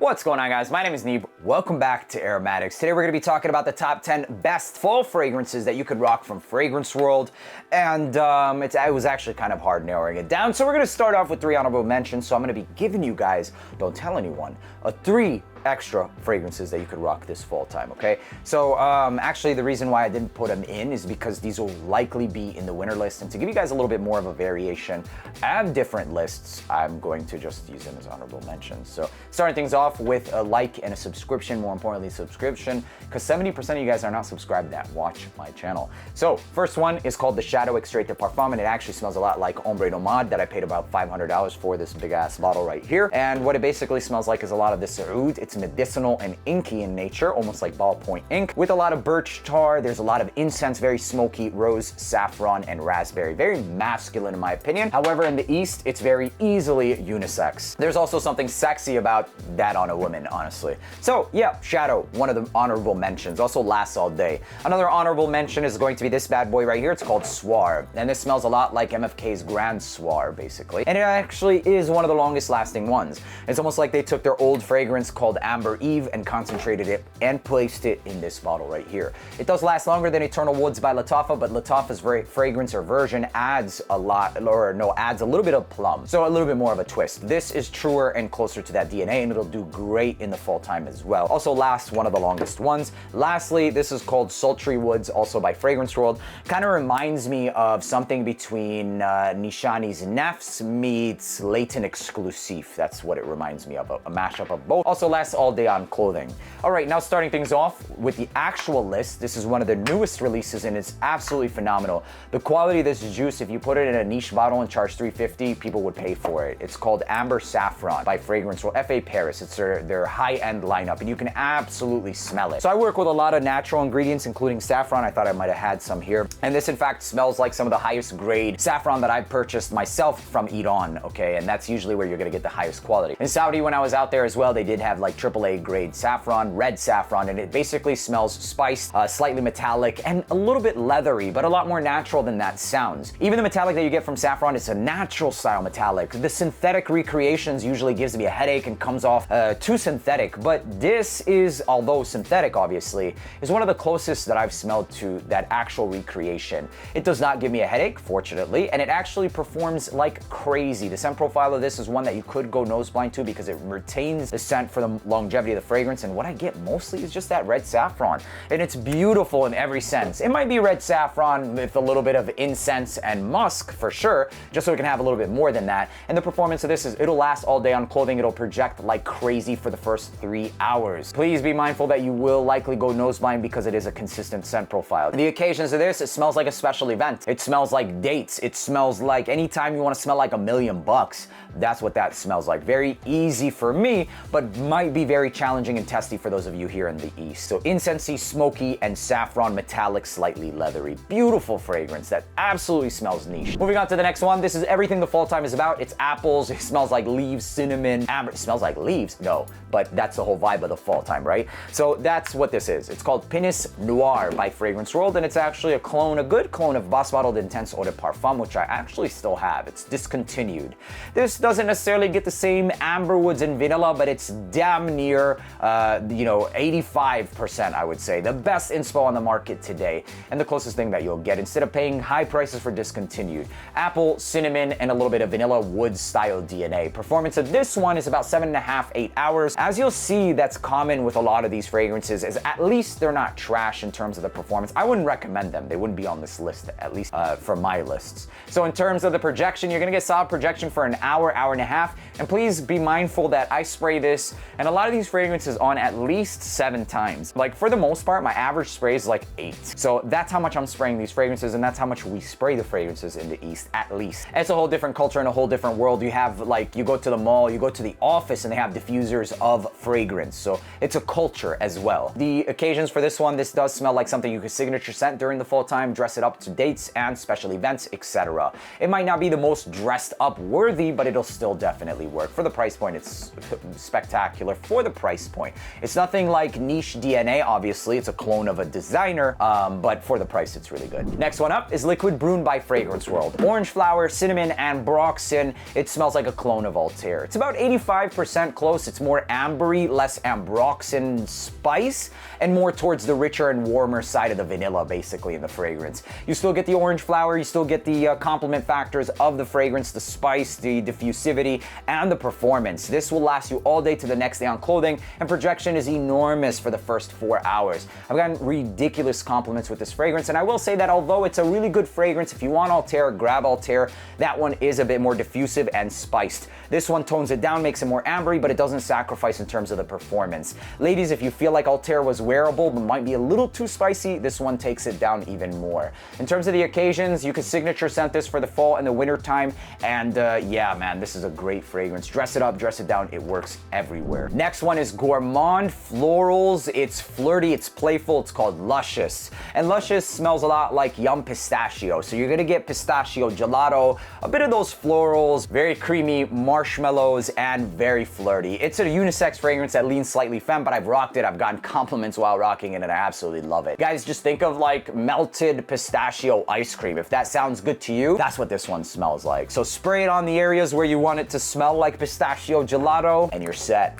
What's going on, guys? My name is Neeb. Welcome back to AROMATIX. Today we're going to be talking about the top 10 best fall fragrances that you could rock from Fragrance World. And it was actually kind of hard narrowing it down. So we're going to start off with 3 honorable mentions. So I'm going to be giving you guys, don't tell anyone, 3 extra fragrances that you could rock this fall time, okay? So actually the reason why I didn't put them in is because these will likely be in the winter list, and to give you guys a little bit more of a variation and different lists, I'm going to just use them as honorable mentions. So starting things off with a like and a subscription, more importantly subscription, because 70% of you guys are not subscribed that watch my channel. So first one is called the Shadow Extrait de Parfum, and it actually smells a lot like Ombre Nomade that I paid about $500 for, this big ass bottle right here. And what it basically smells like is a lot of this oud. It's medicinal and inky in nature, almost like ballpoint ink, with a lot of birch tar. There's a lot of incense, very smoky, rose, saffron, and raspberry. Very masculine in my opinion. However, in the East, it's very easily unisex. There's also something sexy about that on a woman, honestly. So yeah, Shadow, one of the honorable mentions. Also lasts all day. Another honorable mention is going to be this bad boy right here. It's called Soir, and this smells a lot like MFK's Grand Soir, basically. And it actually is one of the longest lasting ones. It's almost like they took their old fragrance called Amber Eve and concentrated it and placed it in this bottle right here. It does last longer than Eternal Woods by Lattafa, but Lattafa's fragrance or version adds a lot, or no, adds a little bit of plum. So a little bit more of a twist. This is truer and closer to that DNA, and it'll do great in the fall time as well. Also lasts one of the longest ones. Lastly, this is called Sultry Woods, also by Fragrance World. Kind of reminds me of something between Nishani's Nefs meets Leighton Exclusive. That's what it reminds me of, a mashup of both. Also lasts all day on clothing. All right, now starting things off with the actual list. This is one of the newest releases, and it's absolutely phenomenal. The quality of this juice, if you put it in a niche bottle and charge $350, people would pay for it. It's called Amber Saffron by Fragrance World, FA Paris. It's their high-end lineup, and you can absolutely smell it. So I work with a lot of natural ingredients, including saffron. I thought I might have had some here. And this, in fact, smells like some of the highest grade saffron that I've purchased myself from Eat On, okay? And that's usually where you're gonna get the highest quality. In Saudi, when I was out there as well, they did have like AAA grade saffron, red saffron, and it basically smells spiced, slightly metallic, and a little bit leathery, but a lot more natural than that sounds. Even the metallic that you get from saffron is a natural style metallic. The synthetic recreations usually gives me a headache and comes off too synthetic, but this is, although synthetic obviously, is one of the closest that I've smelled to that actual recreation. It does not give me a headache, fortunately, and it actually performs like crazy. The scent profile of this is one that you could go nose blind to because it retains the scent for the longevity of the fragrance, and what I get mostly is just that red saffron, and it's beautiful in every sense. It might be red saffron with a little bit of incense and musk for sure, just so it can have a little bit more than that. And the performance of this is it'll last all day on clothing. It'll project like crazy for the first 3 hours. Please be mindful that you will likely go nose blind because it is a consistent scent profile. The occasions of this, it smells like a special event. It smells like dates. It smells like anytime you want to smell like $1,000,000. That's what that smells like. Very easy for me, but might be very challenging and testy for those of you here in the East. So incensey, smoky, and saffron metallic, slightly leathery. Beautiful fragrance that absolutely smells niche. Moving on to the next one. This is everything the fall time is about. It's apples. It smells like leaves, cinnamon, amber. It smells like leaves? No, but that's the whole vibe of the fall time, right? So that's what this is. It's called Pennis Noir by Fragrance World, and it's actually a clone, a good clone of Boss Bottled Intense Eau de Parfum, which I actually still have. It's discontinued. This doesn't necessarily get the same amber woods and vanilla, but it's damn near, 85%, I would say. The best inspo on the market today, and the closest thing that you'll get instead of paying high prices for discontinued. Apple, cinnamon, and a little bit of vanilla wood style DNA. Performance of this one is about 7.5, 8 hours. As you'll see, that's common with a lot of these fragrances, is at least they're not trash in terms of the performance. I wouldn't recommend them. They wouldn't be on this list, at least for my lists. So in terms of the projection, you're gonna get solid projection for an hour, hour and a half. And please be mindful that I spray this and a lot of these fragrances on at least 7 times. Like for the most part, my average spray is like 8. So that's how much I'm spraying these fragrances, and that's how much we spray the fragrances in the East, at least. It's a whole different culture and a whole different world. You have like, you go to the mall, you go to the office, and they have diffusers of fragrance. So it's a culture as well. The occasions for this one, this does smell like something you could signature scent during the fall time, dress it up to dates and special events, etc. It might not be the most dressed up worthy, but it'll still definitely work. For the price point, it's spectacular for the price point. It's nothing like Niche DNA, obviously. It's a clone of a designer, but for the price, it's really good. Next one up is Liquid Brun by Fragrance World. Orange flower, cinnamon, and ambroxan. It smells like a clone of Altair. It's about 85% close. It's more ambery, less ambroxan spice, and more towards the richer and warmer side of the vanilla, basically, in the fragrance. You still get the orange flower, you still get the complement factors of the fragrance, the spice, the diffusivity, and the performance. This will last you all day to the next day on clothing, and projection is enormous for the first 4 hours. I've gotten ridiculous compliments with this fragrance, and I will say that although it's a really good fragrance, if you want Altair, grab Altair. That one is a bit more diffusive and spiced. This one tones it down, makes it more ambery, but it doesn't sacrifice in terms of the performance. Ladies, if you feel like Altair was wearable but might be a little too spicy, this one takes it down even more. In terms of the occasions, you can signature scent this for the fall and the winter time, and yeah, man, this is a great fragrance. Dress it up, dress it down, it works everywhere. Next one is Gourmand Florals. It's flirty, it's playful, it's called Luscious. And Luscious smells a lot like Yum Pistachio, so you're gonna get pistachio gelato, a bit of those florals, very creamy marshmallows, and very flirty. It's a unisex fragrance that leans slightly femme, but I've rocked it. I've gotten compliments while rocking it, and I absolutely love it. Guys, just think of like melted pistachio ice cream. If that sounds good to you, that's what this one smells like. So spray it on the areas where you want it to smell like pistachio gelato, and you're set.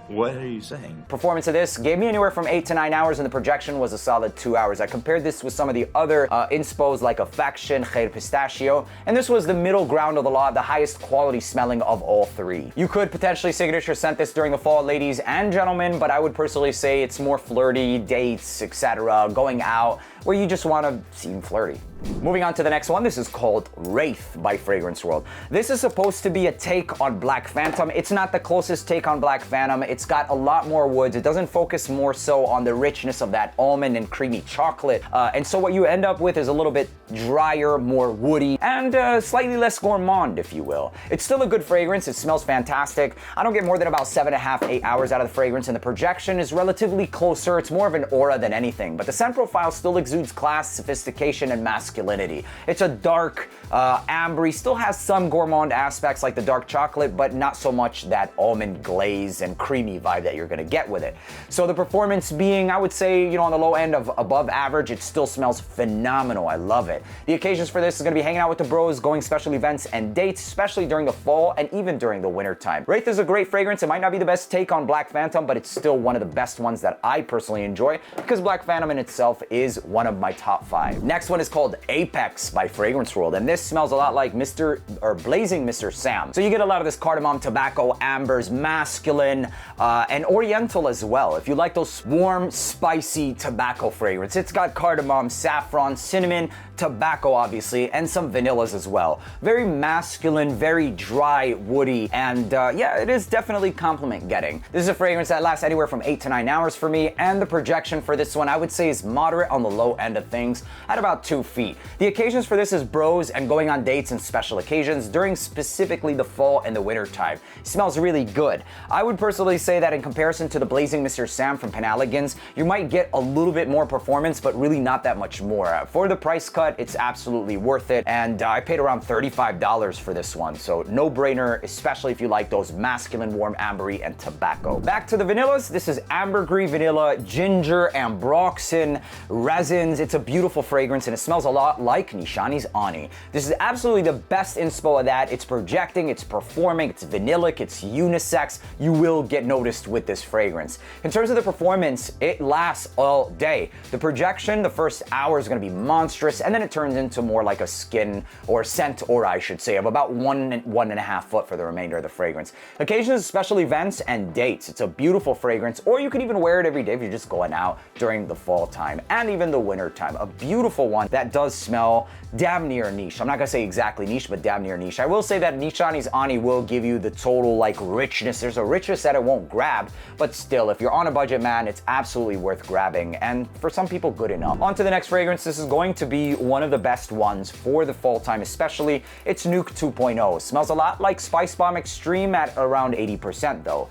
What are you saying? Performance of this gave me anywhere from 8 to 9 hours, and the projection was a solid 2 hours. I compared this with some of the other inspos like Affection, Khair Pistachio, and this was the middle ground of the lot, the highest quality smelling of all three. You could potentially signature scent this during the fall, ladies and gentlemen, but I would personally say it's more flirty, dates, etc., going out, where you just want to seem flirty. Moving on to the next one, this is called Wraith by Fragrance World. This is supposed to be a take on Black Phantom. It's not the closest take on Black Phantom. It's got a lot more woods. It doesn't focus more so on the richness of that almond and creamy chocolate. And so what you end up with is a little bit drier, more woody, and slightly less gourmand, if you will. It's still a good fragrance. It smells fantastic. I don't get more than about 7.5, 8 hours out of the fragrance, and the projection is relatively closer. It's more of an aura than anything, but the scent profile still exudes class, sophistication, and masculinity. It's a dark, ambery, still has some gourmand aspects like the dark chocolate, but not so much that almond glaze and creamy vibe that you're gonna get with it. So the performance being, I would say, you know, on the low end of above average, it still smells phenomenal. I love it. The occasions for this is gonna be hanging out with the bros, going special events and dates, especially during the fall and even during the winter time. Wraith is a great fragrance. It might not be the best take on Black Phantom, but it's still one of the best ones that I personally enjoy, because Black Phantom in itself is one of my top 5. Next one is called Apex by Fragrance World, and this smells a lot like Blazing Mr. Sam. So you get a lot of this cardamom, tobacco, ambers, masculine, and oriental as well. If you like those warm, spicy tobacco fragrance, it's got cardamom, saffron, cinnamon, tobacco obviously, and some vanillas as well. Very masculine, very dry, woody, and yeah, it is definitely compliment getting. This is a fragrance that lasts anywhere from 8 to 9 hours for me, and the projection for this one I would say is moderate on the low end of things at about 2 feet. The occasions for this is bros and going on dates and special occasions during specifically the fall and the winter time. It smells really good. I would personally say that in comparison to the Blazing Mr. Sam from Penalligans, you might get a little bit more performance, but really not that much more. For the price cut, it's absolutely worth it, and I paid around $35 for this one, so no brainer, especially if you like those masculine, warm, ambery, and tobacco. Back to the vanillas, this is ambergris vanilla, ginger, ambroxan, resins. It's a beautiful fragrance, and it smells a lot like Nishani's Ani. This is absolutely the best inspo of that. It's projecting, it's performing, it's vanillic, it's unisex. You will get noticed with this fragrance. In terms of the performance, it lasts all day. The projection, the first hour is going to be monstrous, and then it turns into more like a skin or scent aura, I should say, of about 1.5 foot for the remainder of the fragrance. Occasions, special events, and dates. It's a beautiful fragrance, or you can even wear it every day if you're just going out during the fall time and even the winter time. A beautiful one that does smell damn near niche. I'm not gonna say exactly niche, but damn near niche. I will say that Nishani's Ani will give you the total like richness. There's a richness that it won't grab, but still, if you're on a budget, man, it's absolutely worth grabbing, and for some people, good enough. On to the next fragrance. This is going to be one of the best ones for the fall time especially. It's Nuke 2.0. Smells a lot like Spice Bomb Extreme at around 80% though.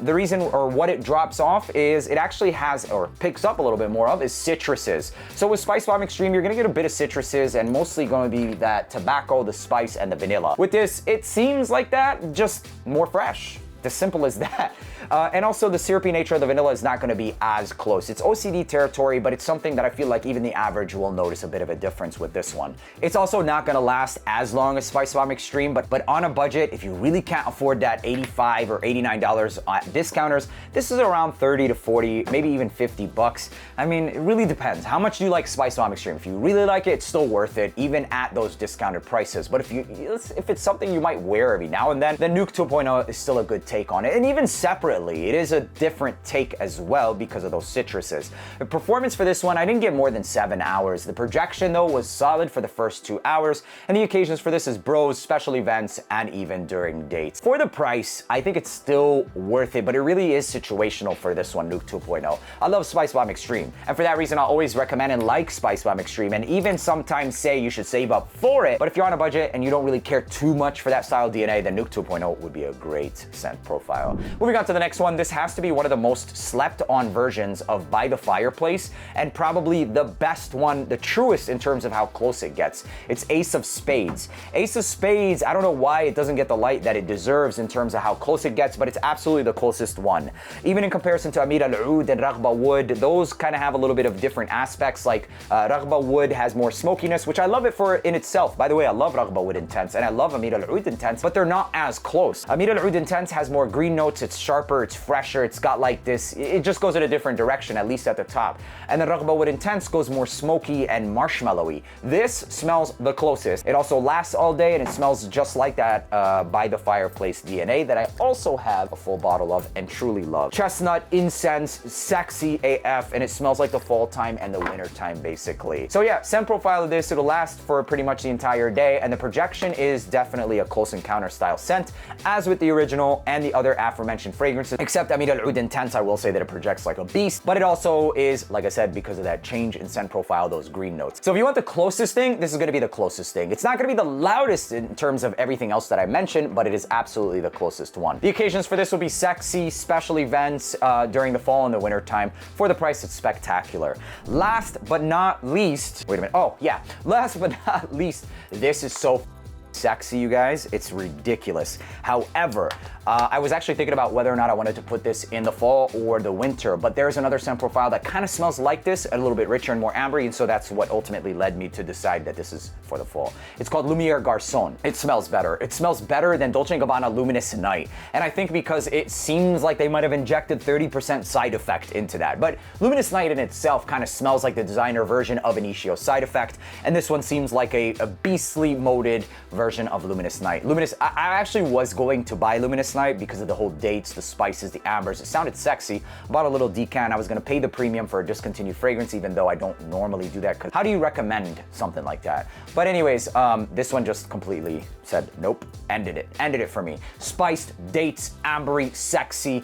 The reason or what it drops off is it actually has or picks up a little bit more of is citruses. So with Spice Bomb Extreme, you're gonna get a bit of citruses and mostly gonna be that tobacco, the spice, and the vanilla. With this, it seems like that, just more fresh. As simple as that. And also the syrupy nature of the vanilla is not going to be as close. It's OCD territory, but it's something that I feel like even the average will notice a bit of a difference with this one. It's also not going to last as long as Spice Bomb Extreme, but on a budget, if you really can't afford that $85 or $89 at discounters, this is around 30 to 40, maybe even 50 bucks. I mean, it really depends. How much do you like Spice Bomb Extreme? If you really like it, it's still worth it, even at those discounted prices. But if it's something you might wear every now and then Nuke 2.0 is still a good take on it. And even separately, it is a different take as well because of those citruses. The performance for this one, I didn't get more than 7 hours. The projection though was solid for the first 2 hours, and the occasions for this is bros, special events, and even during dates. For the price, I think it's still worth it, but it really is situational for this one, Nuke 2.0. I love Spice Bomb Extreme, and for that reason, I'll always recommend and like Spice Bomb Extreme, and even sometimes say you should save up for it. But if you're on a budget and you don't really care too much for that style DNA, then Nuke 2.0 would be a great scent profile. Moving on to the next one, this has to be one of the most slept on versions of By the Fireplace, and probably the best one, the truest in terms of how close it gets. It's Ace of Spades. Ace of Spades, I don't know why it doesn't get the light that it deserves in terms of how close it gets, but it's absolutely the closest one. Even in comparison to Amir Al-Oud and Raghba Wood, those kind of have a little bit of different aspects. Like Raghba Wood has more smokiness, which I love it for in itself. By the way, I love Raghba Wood Intense and I love Amir Al-Oud Intense, but they're not as close. Amir Al-Oud Intense has more green notes, it's sharper, it's fresher, it's got like this, it just goes in a different direction, at least at the top. And the Raghba Wood Intense goes more smoky and marshmallowy. This smells the closest. It also lasts all day and it smells just like that By the Fireplace DNA that I also have a full bottle of and truly love. Chestnut, incense, sexy AF, and it smells like the fall time and the winter time basically. So yeah, scent profile of this, it'll last for pretty much the entire day, and the projection is definitely a close encounter style scent, as with the original and the other aforementioned fragrances, except Amir Al-Oud Intense, I will say that it projects like a beast, but it also is, like I said, because of that change in scent profile, those green notes. So if you want the closest thing, this is gonna be the closest thing. It's not gonna be the loudest in terms of everything else that I mentioned, but it is absolutely the closest one. The occasions for this will be sexy, special events during the fall and the winter time. For the price, it's spectacular. Last but not least, wait a minute, oh yeah, last but not least, this is so sexy, you guys. It's ridiculous. However, I was actually thinking about whether or not I wanted to put this in the fall or the winter, but there's another scent profile that kind of smells like this, a little bit richer and more ambery, and so that's what ultimately led me to decide that this is for the fall. It's called Lumiere Garçon. It smells better. It smells better than Dolce & Gabbana Luminous Night, and I think because it seems like they might have injected 30% side effect into that, but Luminous Night in itself kind of smells like the designer version of Initio side effect, and this one seems like a beastly moded version of Luminous Night. I actually was going to buy Luminous Night because of the whole dates, the spices, the ambers. It sounded sexy. Bought a little decant. I was gonna pay the premium for a discontinued fragrance, even though I don't normally do that, because how do you recommend something like that? But anyways, this one just completely said nope, ended it for me. Spiced, dates, ambery, sexy.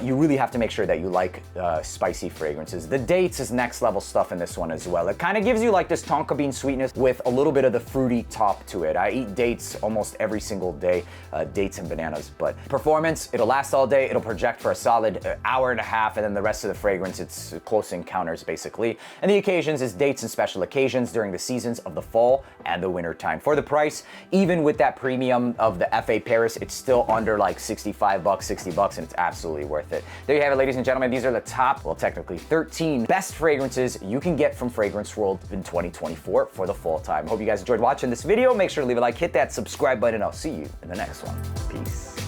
You really have to make sure that you like spicy fragrances. The dates is next level stuff in this one as well. It kind of gives you like this tonka bean sweetness with a little bit of the fruity top to it. I eat dates almost every single day, dates and bananas, but performance, it'll last all day, it'll project for a solid hour and a half, and then the rest of the fragrance, it's close encounters basically. And the occasions is dates and special occasions during the seasons of the fall and the winter time. For the price, even with that premium of the FA Paris, it's still under like 65 bucks, 60 bucks, and it's absolutely worth it. There you have it, ladies and gentlemen. These are the top, well, technically 13 best fragrances you can get from Fragrance World in 2024 for the fall time. Hope you guys enjoyed watching this video. Make sure to leave a like, hit that subscribe button, and I'll see you in the next one. Peace.